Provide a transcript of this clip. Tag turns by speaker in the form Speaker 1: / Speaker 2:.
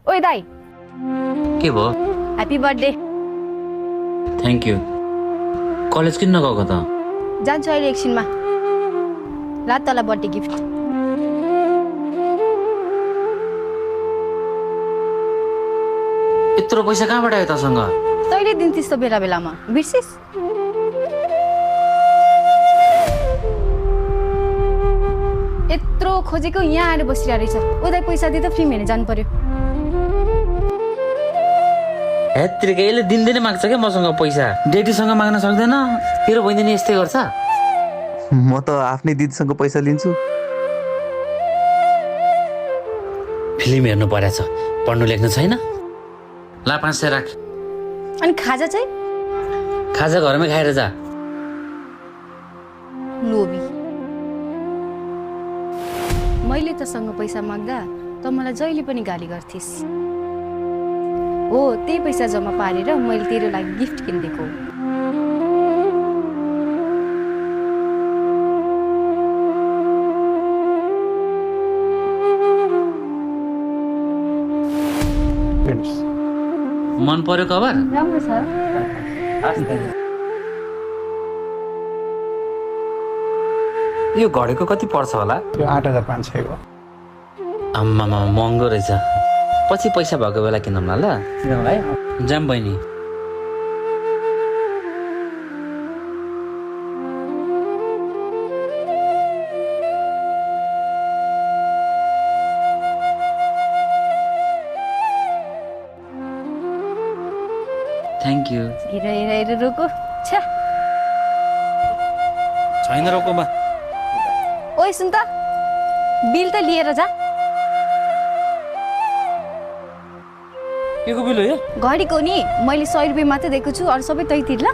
Speaker 1: ओइ दाइ
Speaker 2: के भयो?
Speaker 1: Happy birthday.
Speaker 2: Thank you. College किन नगएको त?
Speaker 1: जान्छु अहिले एकछिनमा। ला तँलाई बर्थडे गिफ्ट।
Speaker 2: यत्रो पैसा कहाँबाट आयो तसँग?
Speaker 1: तैँले दिन त्यस्तो बेला बेलामा बिर्सिस। यत्रो खोजेको यहाँ आएर बसिरहेको रहेछ। उदय पैसा दिँदा फिल्म हेर्न जानु पर्यो।
Speaker 2: हेत्रिका यसले दिनदिनै माग्छ क्या मसँग पैसा। डेडीसँग माग्न सक्दैन। तेरो बहिनी नि यस्तै गर्छ।
Speaker 3: म त आफ्नै दिदीसँग पैसा लिन्छु।
Speaker 2: फिल्म हेर्नु परेछ, पढ्नु लेख्नु छैन। ला 500 राख।
Speaker 1: अनि खाजा चाहिँ?
Speaker 2: खाजा घरमै खाएर जा।
Speaker 1: लोभी। मैले तसँग पैसा माग्दा त मलाई जहिले पनि गाली गर्थिस्। हो, त्यही पैसा जम्मा पारेर मैले तेरो लागि गिफ्ट किनिदिएको।
Speaker 2: मन पर्यो कभर?
Speaker 1: राम्रो छ।
Speaker 2: यो घडीको कति पर्छ होला?
Speaker 4: यो 8500 हो।
Speaker 2: आम्मामा महँगो रहेछ। पछि पैसा भएको बेला किनौँला ल। जाम बहिनी। Thank you.
Speaker 1: हेर रोको छ्या।
Speaker 2: छैन रोकोमा।
Speaker 1: ओइ सुन त, बिल त लिएर जा।
Speaker 2: के को बिल हो यो?
Speaker 1: घडीको नि मैले 100 रुपियाँ मात्रै दिएको छु, अरू सबै तै तिर्ला।